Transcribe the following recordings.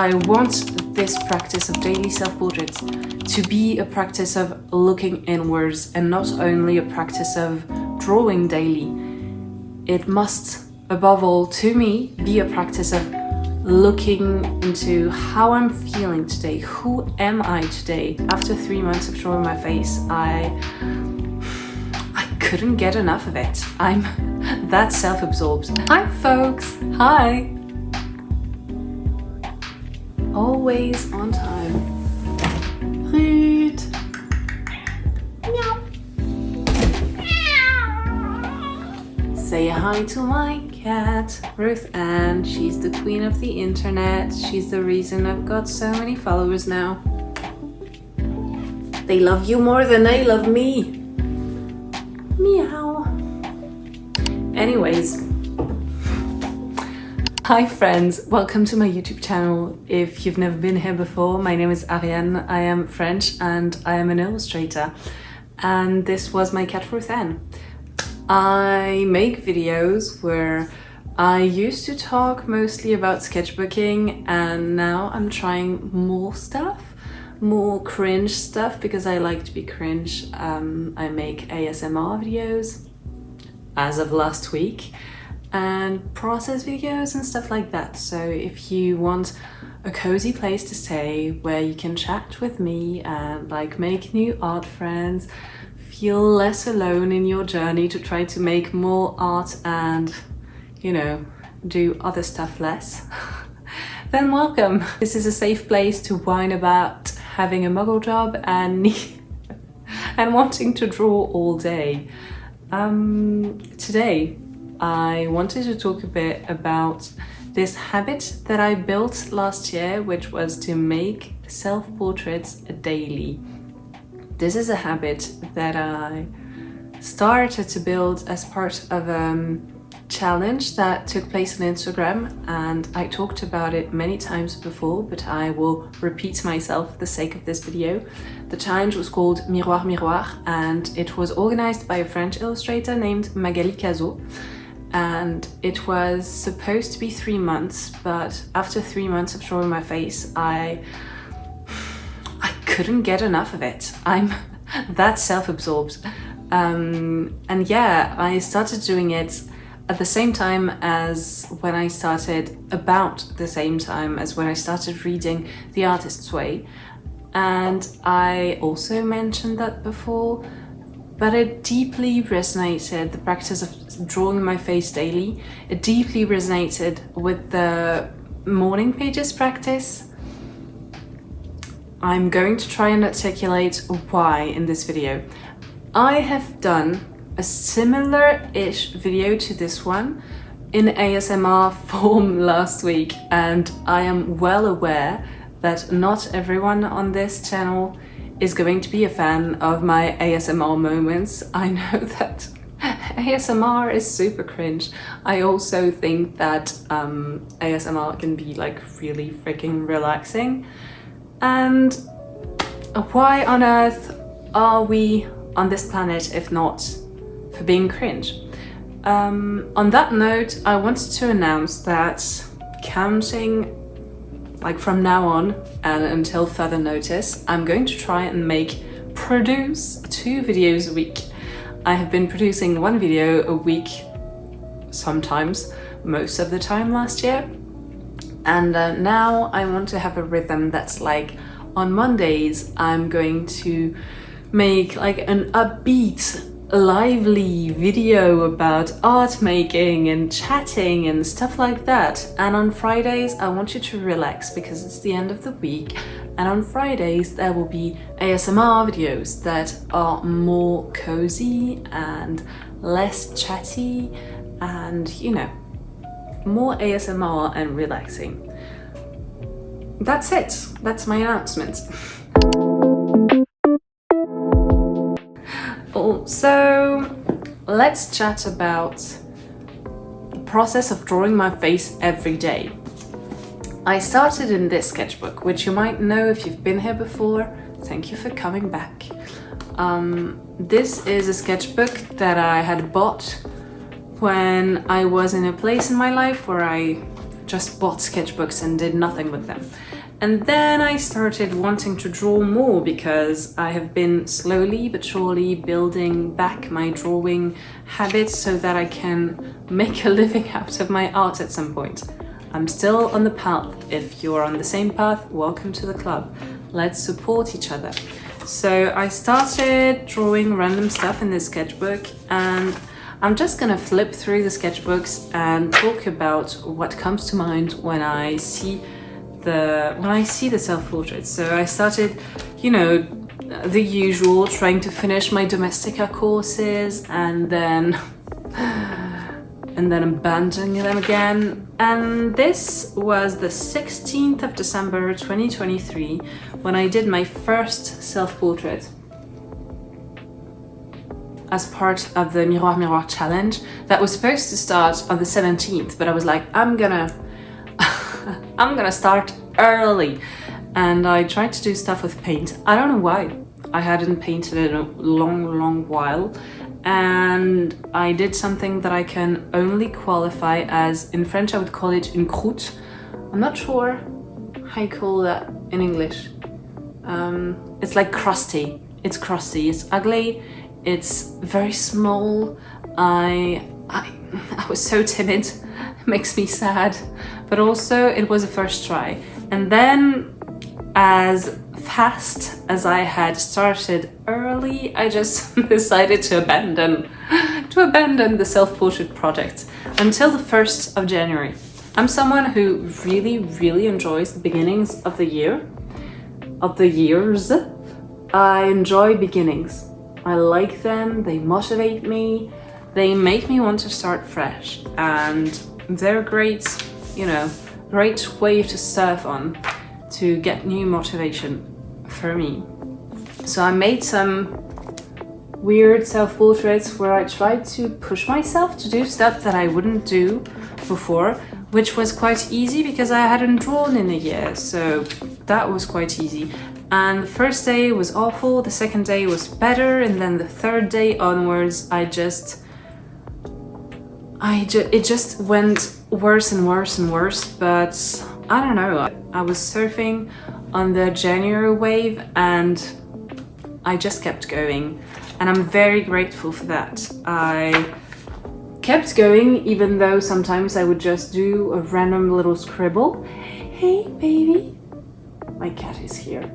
I want this practice of daily self-portraits to be a practice of looking inwards and not only a practice of drawing daily. It must, above all, to me, be a practice of looking into how I'm feeling today. Who am I today? After 3 months of drawing my face, I couldn't get enough of it. I'm that self-absorbed. Hi folks, hi! Always on time. Rude. Meow. Say hi to my cat, Ruth Ann. She's the queen of the internet. She's the reason I've got so many followers now. They love you more than they love me. Meow. Anyways. Hi friends, welcome to my YouTube channel. If you've never been here before, my name is Ariane, I am French and I am an illustrator. And this was my cat Ruth Ann. I make videos where I used to talk mostly about sketchbooking and now I'm trying more stuff, more cringe stuff because I like to be cringe. I make ASMR videos as of last week and process videos and stuff like that. So if you want a cozy place to stay where you can chat with me and like make new art friends, feel less alone in your journey to try to make more art and, you know, do other stuff less, then welcome. This is a safe place to whine about having a muggle job and and wanting to draw all day. Today I wanted to talk a bit about this habit that I built last year, which was to make self-portraits daily. This is a habit that I started to build as part of a challenge that took place on Instagram, and I talked about it many times before, but I will repeat myself for the sake of this video. The challenge was called Miroir Miroir, and it was organized by a French illustrator named Magali Cazot. And it was supposed to be 3 months, but after 3 months of drawing my face, I couldn't get enough of it. I'm that self-absorbed. And yeah, I started doing it at the same time as when I started, about the same time as when I started reading The Artist's Way. And I also mentioned that before, but it deeply resonated, the practice of drawing my face daily. It deeply resonated with the morning pages practice. I'm going to try and articulate why in this video. I have done a similar-ish video to this one in ASMR form last week, and I am well aware that not everyone on this channel is going to be a fan of my ASMR moments. I know that ASMR is super cringe. I also think that ASMR can be like really freaking relaxing. And why on earth are we on this planet if not for being cringe? On that note, I wanted to announce that counting like from now on and until further notice, I'm going to try and produce 2 videos a week. I have been producing 1 video a week sometimes, most of the time last year. And now I want to have a rhythm that's like on Mondays I'm going to make like an upbeat, lively video about art making and chatting and stuff like that. And on Fridays I want you to relax because it's the end of the week, and on Fridays there will be ASMR videos that are more cozy and less chatty and, you know, more ASMR and relaxing. That's it. That's my announcement. So let's chat about the process of drawing my face every day. I started in this sketchbook, which you might know if you've been here before. Thank you for coming back. This is a sketchbook that I had bought when I was in a place in my life where I just bought sketchbooks and did nothing with them. And then I started wanting to draw more because I have been slowly but surely building back my drawing habits so that I can make a living out of my art at some point. I'm still on the path. If you're on the same path, welcome to the club. Let's support each other. So I started drawing random stuff in this sketchbook, and I'm just gonna flip through the sketchbooks and talk about what comes to mind when I see the self-portraits. So I started, the usual, trying to finish my domestica courses and then abandoning them again. And this was the 16th of December 2023 when I did my first self-portrait as part of the Miroir Miroir challenge that was supposed to start on the 17th, but I was like, I'm gonna start early. And I tried to do stuff with paint. I don't know why. I hadn't painted in a long while. And I did something that I can only qualify as, in French I would call it une croûte. I'm not sure how you call that in English. It's like crusty. It's crusty, it's ugly, it's very small. I was so timid, it makes me sad. But also it was a first try. And then, as fast as I had started early, I just decided to abandon the self-portrait project until the 1st of January. I'm someone who really enjoys the beginnings of the years. I enjoy beginnings. I like them, they motivate me, they make me want to start fresh, and they're a great wave to surf on to get new motivation for me. So I made some weird self-portraits where I tried to push myself to do stuff that I wouldn't do before, which was quite easy because I hadn't drawn in a year, so that was quite easy. And the first day was awful, the second day was better, and then the third day onwards it just went worse and worse, but I don't know. I was surfing on the January wave and I just kept going, and I'm very grateful for that. I kept going even though sometimes I would just do a random little scribble. Hey baby, my cat is here.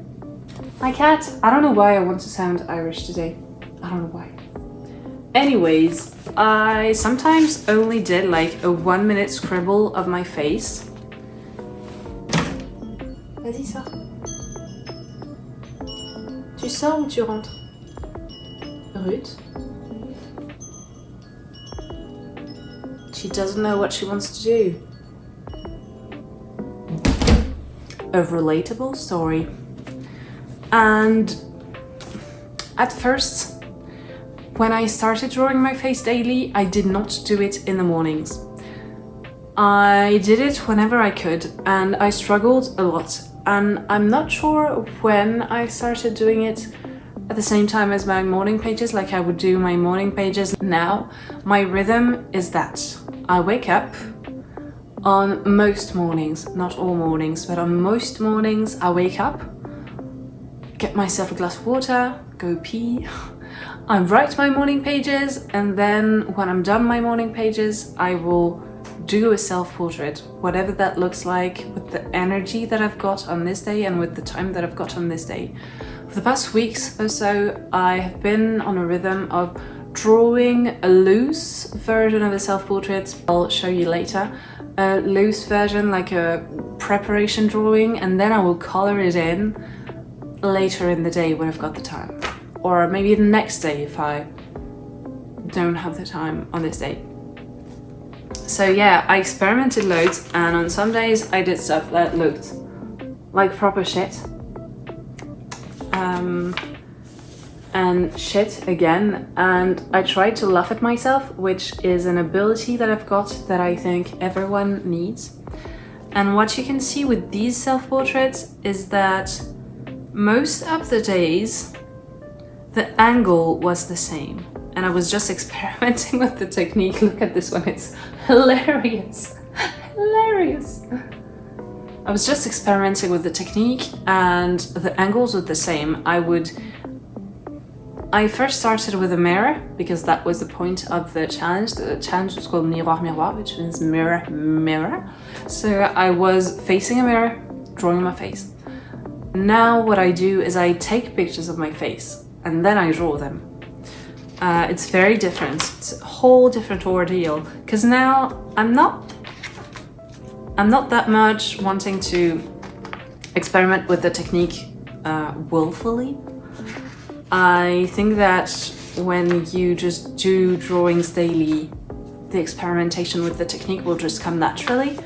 My cat, I don't know why I want to sound Irish today. I don't know why. Anyways, I sometimes only did like a 1-minute scribble of my face. Vas-y, sors. Tu sors ou tu rentres? Ruth? She doesn't know what she wants to do. A relatable story. And at first, when I started drawing my face daily, I did not do it in the mornings. I did it whenever I could, and I struggled a lot. And I'm not sure when I started doing it at the same time as my morning pages, like I would do my morning pages now. My rhythm is that I wake up on most mornings, not all mornings, but on most mornings I wake up, get myself a glass of water, go pee, I write my morning pages, and then when I'm done my morning pages, I will do a self-portrait, whatever that looks like, with the energy that I've got on this day and with the time that I've got on this day. For the past weeks or so, I have been on a rhythm of drawing a loose version of a self-portrait. I'll show you later. A loose version, like a preparation drawing, and then I will color it in later in the day when I've got the time. Or maybe the next day if I don't have the time on this day. So yeah, I experimented loads, and on some days I did stuff that looked like proper shit. And shit again, and I tried to laugh at myself, which is an ability that I've got that I think everyone needs. And what you can see with these self-portraits is that most of the days the angle was the same, and I was just experimenting with the technique. Look at this one, it's hilarious. hilarious. I was just experimenting with the technique and the angles were the same. I first started with a mirror because that was the point of the challenge. The challenge was called miroir miroir, which means mirror mirror. So I was facing a mirror, drawing my face. Now what I do is I take pictures of my face and then I draw them. It's very different. It's a whole different ordeal because now I'm not that much wanting to experiment with the technique willfully. I think that when you just do drawings daily, the experimentation with the technique will just come naturally.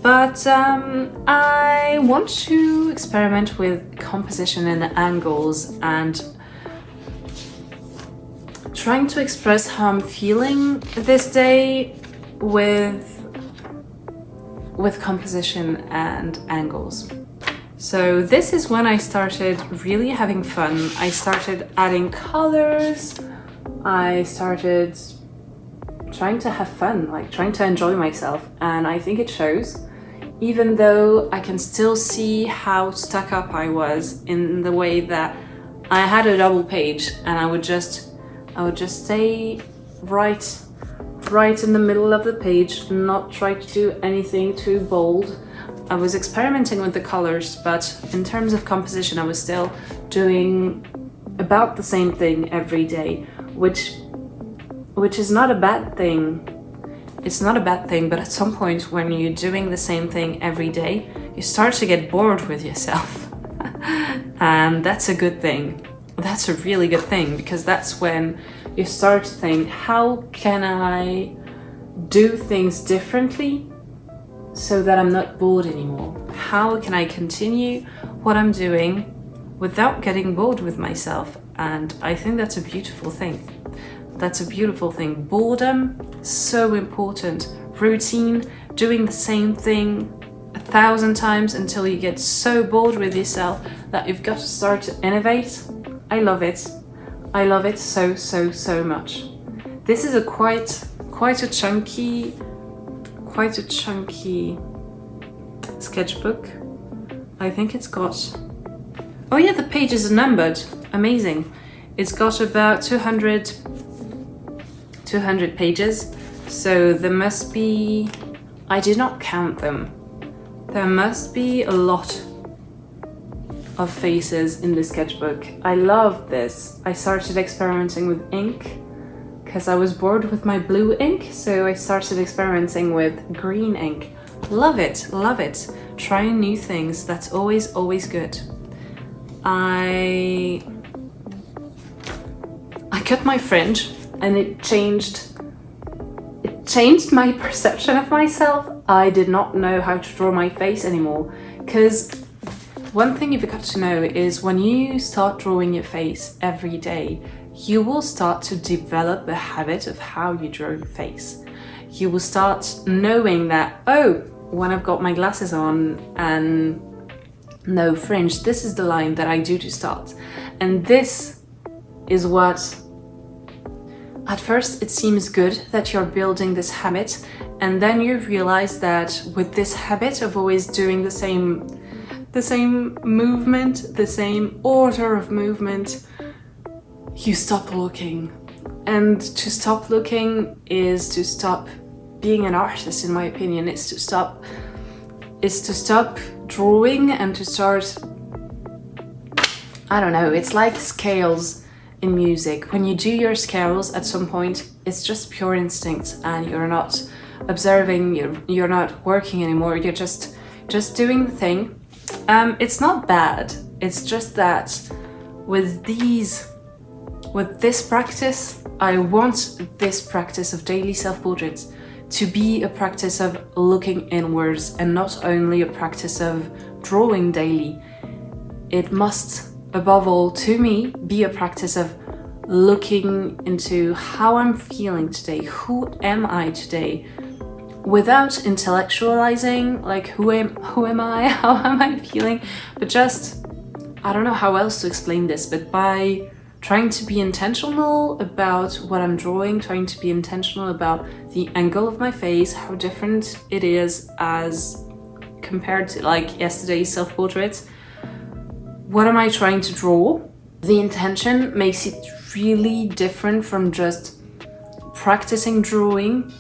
But I want to experiment with composition and angles and trying to express how I'm feeling this day with composition and angles. So this is when I started really having fun. I started adding colors. I started trying to have fun, like trying to enjoy myself. And I think it shows, even though I can still see how stuck up I was in the way that I had a double page and I would just stay right in the middle of the page, not try to do anything too bold. I was experimenting with the colors, but in terms of composition, I was still doing about the same thing every day, which is not a bad thing. It's not a bad thing, but at some point when you're doing the same thing every day, you start to get bored with yourself. And that's a good thing. That's a really good thing, because that's when you start to think, how can I do things differently so that I'm not bored anymore? How can I continue what I'm doing without getting bored with myself? And I think that's a beautiful thing. That's a beautiful thing. Boredom, so important. Routine, doing the same thing 1,000 times until you get so bored with yourself that you've got to start to innovate. I love it. I love it so much. This is a quite a chunky sketchbook. I think it's got, oh yeah, the pages are numbered. Amazing. It's got about 200 pages. So there must be, I did not count them. There must be a lot of faces in the sketchbook. I love this. I started experimenting with ink because I was bored with my blue ink, so I started experimenting with green ink. Love it, love it. Trying new things, that's always good. I cut my fringe and it changed my perception of myself. I did not know how to draw my face anymore, because one thing you've got to know is when you start drawing your face every day, you will start to develop a habit of how you draw your face. You will start knowing that, oh, when I've got my glasses on and no fringe, this is the line that I do to start. And this is what, at first it seems good that you're building this habit, and then you realize that with this habit of always doing the same movement, the same order of movement, you stop looking. And to stop looking is to stop being an artist, in my opinion. It's to stop drawing and to start, I don't know, it's like scales in music. When you do your scales, at some point it's just pure instinct and you're not observing, you're not working anymore, you're just doing the thing. It's not bad, it's just that with this practice, I want this practice of daily self-portraits to be a practice of looking inwards and not only a practice of drawing daily. It must, above all, to me, be a practice of looking into how I'm feeling today, who am I today, without intellectualizing, like who am I, how am I feeling, but just, I don't know how else to explain this, but by trying to be intentional about what I'm drawing, trying to be intentional about the angle of my face, how different it is as compared to like yesterday's self-portrait. What am I trying to draw? The intention makes it really different from just practicing drawing.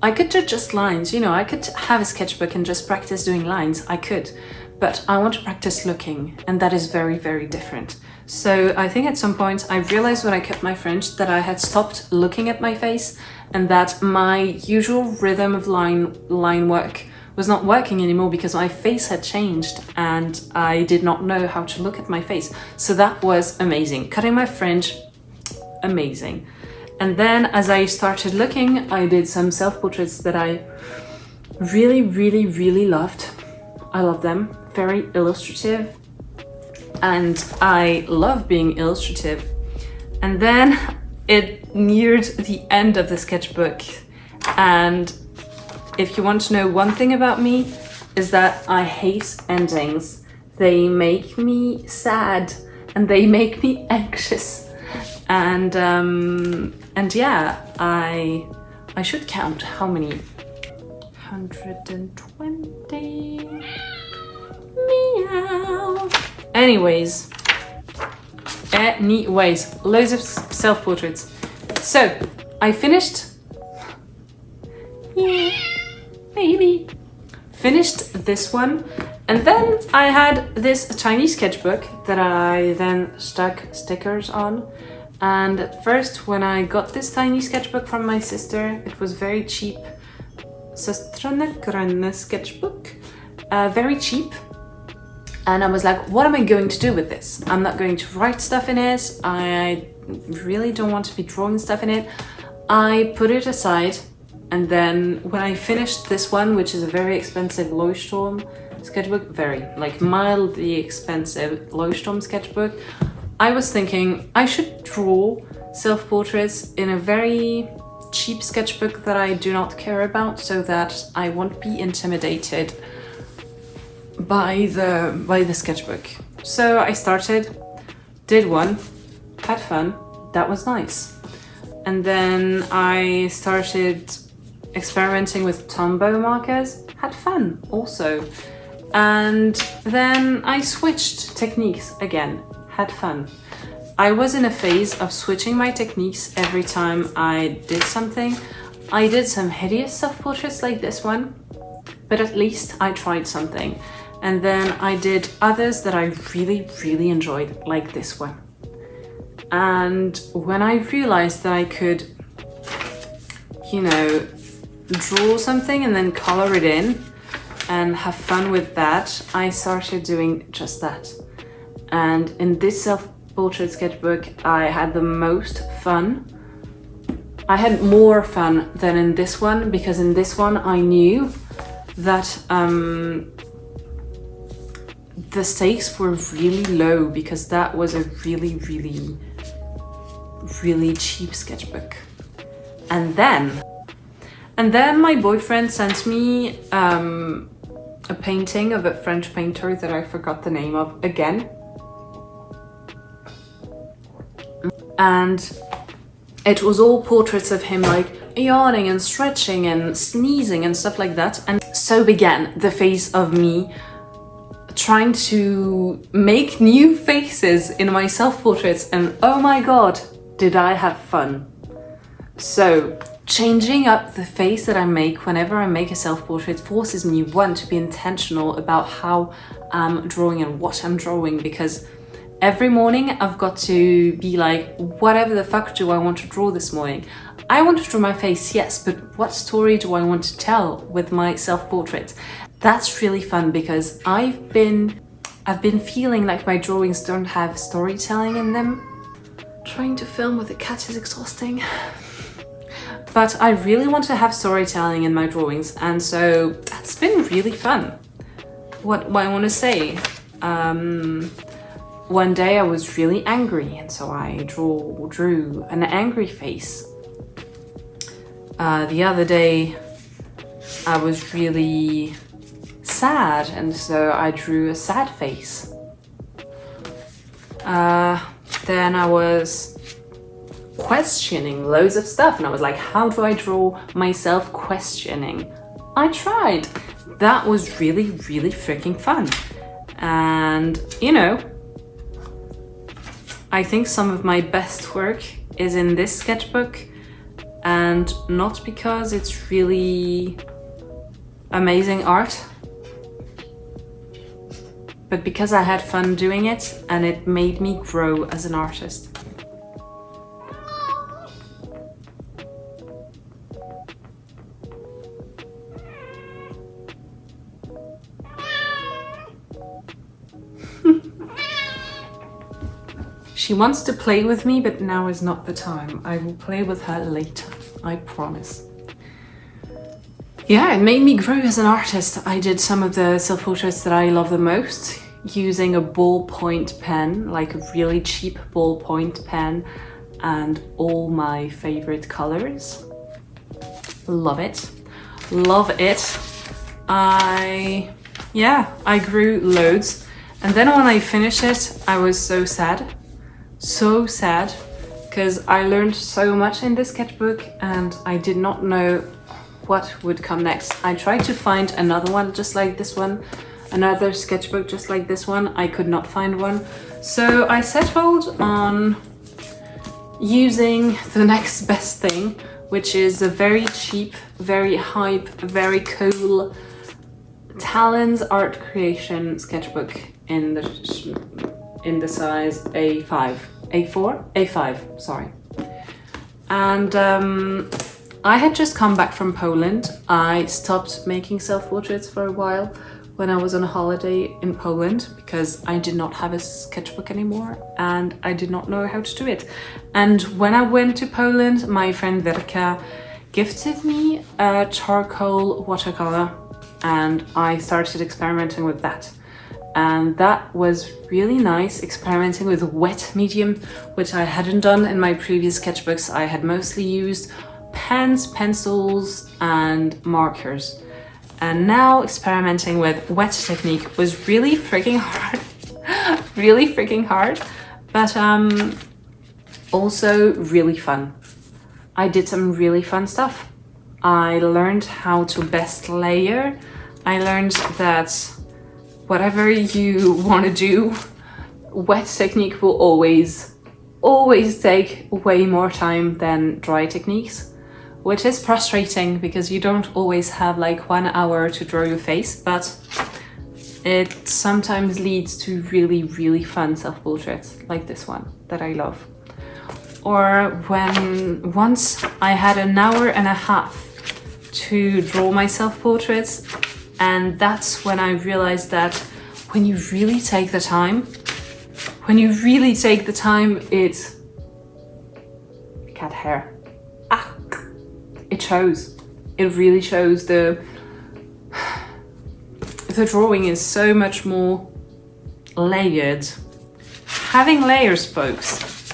I could do just lines, you know, I could have a sketchbook and just practice doing lines, I could, but I want to practice looking, and that is very, very different. So I think at some point I realized when I cut my French that I had stopped looking at my face and that my usual rhythm of line work was not working anymore because my face had changed and I did not know how to look at my face. So that was amazing. Cutting my French, amazing. And then as I started looking, I did some self-portraits that I really, really, really loved. I love them, very illustrative. And I love being illustrative. And then it neared the end of the sketchbook. And if you want to know one thing about me, is that I hate endings. They make me sad and they make me anxious. And yeah, I should count how many. 120. Meow. Anyways, loads of self-portraits. So I finished. Yeah, baby. Finished this one, and then I had this tiny sketchbook that I then stuck stickers on. And at first, when I got this tiny sketchbook from my sister, it was very cheap. Sketchbook, very cheap. And I was like, what am I going to do with this? I'm not going to write stuff in it. I really don't want to be drawing stuff in it. I put it aside. And then when I finished this one, which is a very expensive Leuchtturm sketchbook, very like mildly expensive Leuchtturm sketchbook, I was thinking I should draw self-portraits in a very cheap sketchbook that I do not care about, so that I won't be intimidated by the sketchbook. So I started, did one, had fun, that was nice. And then I started experimenting with Tombow markers, had fun also. And then I switched techniques again, had fun. I was in a phase of switching my techniques every time I did something. I did some hideous self-portraits like this one, but at least I tried something. And then I did others that I really, really enjoyed, like this one. And when I realized that I could, you know, draw something and then color it in and have fun with that, I started doing just that. And in this self-portrait sketchbook, I had the most fun. I had more fun than in this one, because in this one I knew that the stakes were really low, because that was a really, really, really cheap sketchbook. And then my boyfriend sent me a painting of a French painter that I forgot the name of again. And it was all portraits of him like yawning and stretching and sneezing and stuff like that. And so began the phase of me trying to make new faces in my self-portraits, and oh my god, did I have fun. So changing up the face that I make whenever I make a self-portrait forces me, one, to be intentional about how I'm drawing and what I'm drawing, because every morning I've got to be like, whatever the fuck do I want to draw this morning? I want to draw my face, yes, but what story do I want to tell with my self-portrait? That's really fun, because I've been feeling like my drawings don't have storytelling in them. Trying to film with a cat is exhausting. But I really want to have storytelling in my drawings, and so that's been really fun. What I want to say, one day I was really angry, and so I drew an angry face. The other day I was really sad, and so I drew a sad face. then I was questioning loads of stuff, and I was like, how do I draw myself questioning? I tried. That was really, really freaking fun. And, you know, I think some of my best work is in this sketchbook, and not because it's really amazing art, but because I had fun doing it and it made me grow as an artist. She wants to play with me, but now is not the time. I will play with her later, I promise. Yeah, it made me grow as an artist. I did some of the self-portraits that I love the most using a ballpoint pen, like a really cheap ballpoint pen, and all my favorite colors. Love it. Love it. I grew loads. And then when I finished it, I was so sad. So sad, because I learned so much in this sketchbook and I did not know what would come next. I tried to find another one just like this one, another sketchbook just like this one. I could not find one. So I settled on using the next best thing, which is a very cheap, very hype, very cool Talon's Art Creation sketchbook in the size A5. A5, sorry. And I had just come back from Poland. I stopped making self-portraits for a while when I was on a holiday in Poland because I did not have a sketchbook anymore and I did not know how to do it. And when I went to Poland, my friend Verka gifted me a charcoal watercolor and I started experimenting with that. And that was really nice, experimenting with wet medium, which I hadn't done in my previous sketchbooks. I had mostly used pens, pencils, and markers. And now experimenting with wet technique was really freaking hard. Really freaking hard, but also really fun. I did some really fun stuff. I learned how to best layer. I learned that whatever you want to do, wet technique will always take way more time than dry techniques, which is frustrating because you don't always have like 1 hour to draw your face, but it sometimes leads to really, really fun self-portraits like this one that I love. Or when once I had 1.5 hours to draw my self-portraits, and that's when I realized that when you really take the time, it's cat hair. It shows. It really shows. The drawing is so much more layered. Having layers, folks,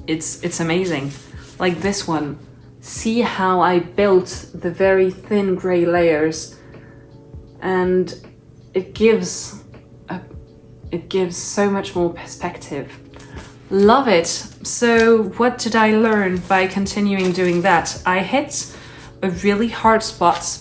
it's amazing. Like this one. See how I built the very thin gray layers, and it gives so much more perspective. Love it. So what did I learn by continuing doing that? I hit a really hard spot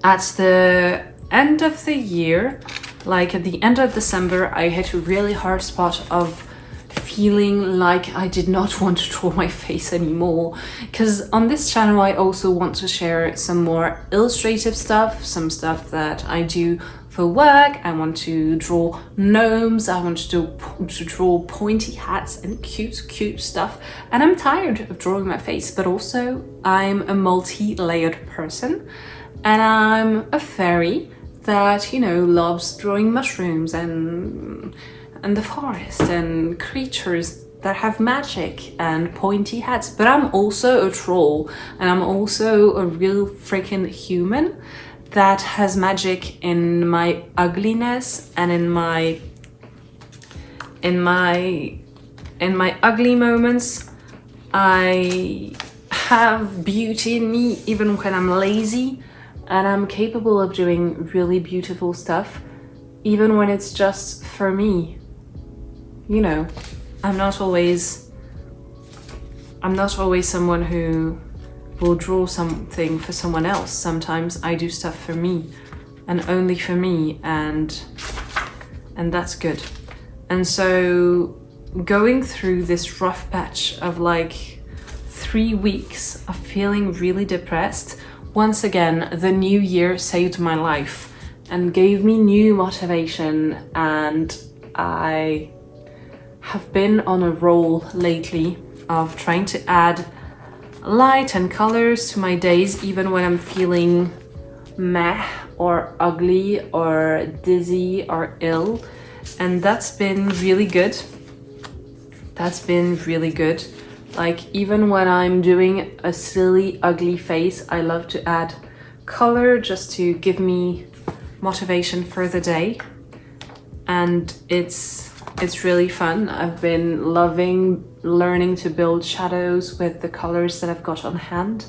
at the end of the year, like at the end of December. I hit a really hard spot of feeling like I did not want to draw my face anymore, because on this channel I also want to share some more illustrative stuff, some stuff that I do for work. I want to draw gnomes, I want to draw pointy hats and cute stuff, and I'm tired of drawing my face, but also I'm a multi-layered person and I'm a fairy that, you know, loves drawing mushrooms and the forest and creatures that have magic and pointy hats. But I'm also a troll and I'm also a real freaking human that has magic in my ugliness and in my ugly moments. I have beauty in me even when I'm lazy, and I'm capable of doing really beautiful stuff even when it's just for me. You know, I'm not always someone who will draw something for someone else. Sometimes I do stuff for me and only for me, and that's good. And so going through this rough patch of like 3 weeks of feeling really depressed, once again, the new year saved my life and gave me new motivation, and I have been on a roll lately of trying to add light and colors to my days, even when I'm feeling meh or ugly or dizzy or ill. And that's been really good. Like, even when I'm doing a silly, ugly face, I love to add color just to give me motivation for the day. And it's really fun. I've been loving learning to build shadows with the colors that I've got on hand.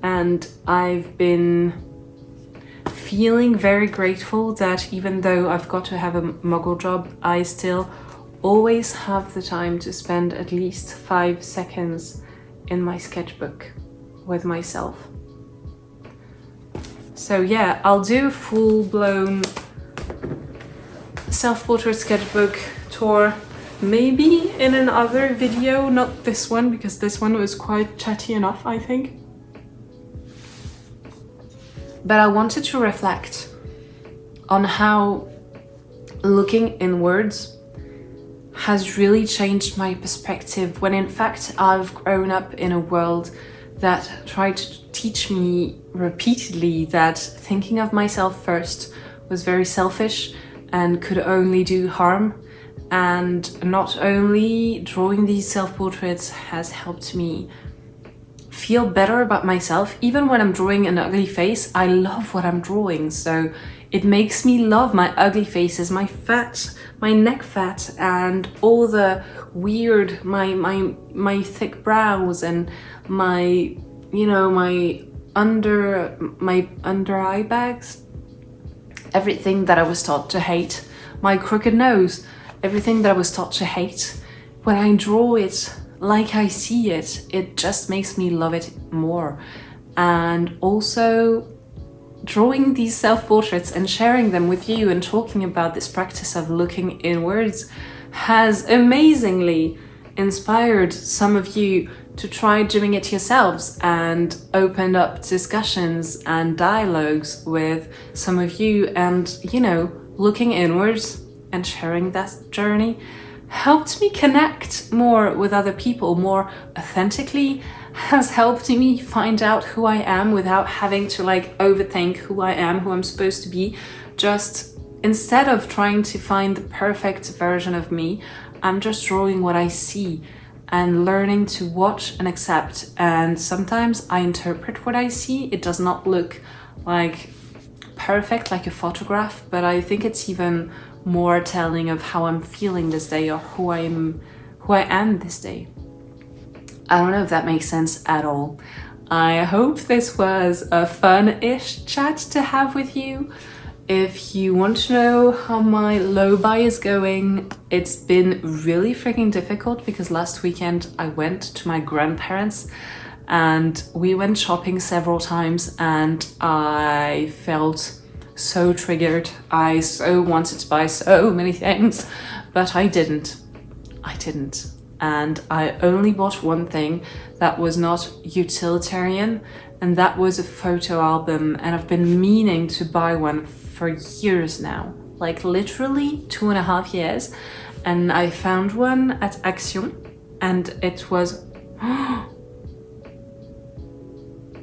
And I've been feeling very grateful that even though I've got to have a muggle job, I still always have the time to spend at least 5 seconds in my sketchbook with myself. So yeah, I'll do a full-blown self-portrait sketchbook tour maybe in another video, not this one, because this one was quite chatty enough, I think. But I wanted to reflect on how looking inwards has really changed my perspective, when in fact I've grown up in a world that tried to teach me repeatedly that thinking of myself first was very selfish and could only do harm. And not only drawing these self-portraits has helped me feel better about myself, even when I'm drawing an ugly face, I love what I'm drawing. So it makes me love my ugly faces, my fat, my neck fat, and all the weird, my thick brows and my, you know, my under eye bags, everything that I was taught to hate, my crooked nose, everything that I was taught to hate. When I draw it like I see it, it just makes me love it more. And also drawing these self-portraits and sharing them with you and talking about this practice of looking inwards has amazingly inspired some of you to try doing it yourselves, and opened up discussions and dialogues with some of you. And, you know, looking inwards and sharing that journey helped me connect more with other people more authentically, has helped me find out who I am without having to like overthink who I am, who I'm supposed to be. Just instead of trying to find the perfect version of me, I'm just drawing what I see and learning to watch and accept. And sometimes I interpret what I see. It does not look like perfect like a photograph, but I think it's even more telling of how I'm feeling this day, or who I am this day. I don't know if that makes sense at all. I hope this was a fun-ish chat to have with you. If you want to know how my low-buy is going, it's been really freaking difficult because last weekend I went to my grandparents and we went shopping several times, and I felt so triggered. I so wanted to buy so many things, but I didn't. And I only bought one thing that was not utilitarian, and that was a photo album. And I've been meaning to buy one for years now, like literally 2.5 years. And I found one at Action, and it was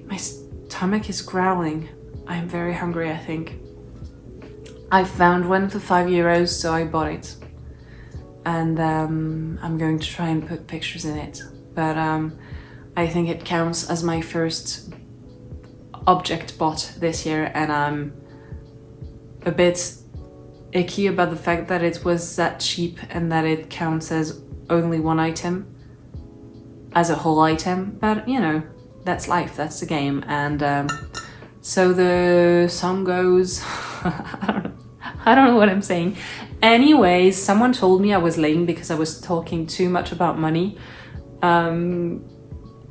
my stomach is growling. I'm very hungry, I think. I found one for €5, so I bought it. And I'm going to try and put pictures in it. But I think it counts as my first object bought this year, and I'm a bit icky about the fact that it was that cheap and that it counts as only one item, as a whole item. But, you know, that's life, that's the game. And so the song goes, I don't know what I'm saying. Anyways, someone told me I was lame because I was talking too much about money.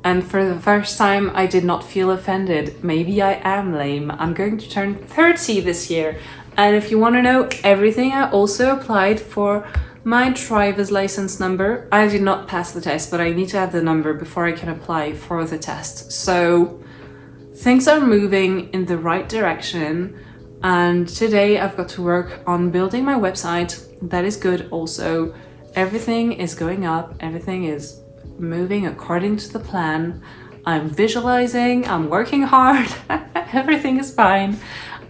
And for the first time, I did not feel offended. Maybe I am lame. I'm going to turn 30 this year. And if you want to know everything, I also applied for my driver's license number. I did not pass the test, but I need to have the number before I can apply for the test. So things are moving in the right direction. And today I've got to work on building my website. That is good also. Everything is going up. Everything is moving according to the plan. I'm visualizing, I'm working hard, everything is fine.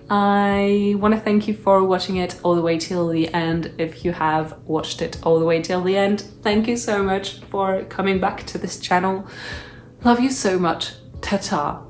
I want to thank you for watching it all the way till the end. If you have watched it all the way till the end, thank you so much for coming back to this channel. Love you so much. Ta-ta.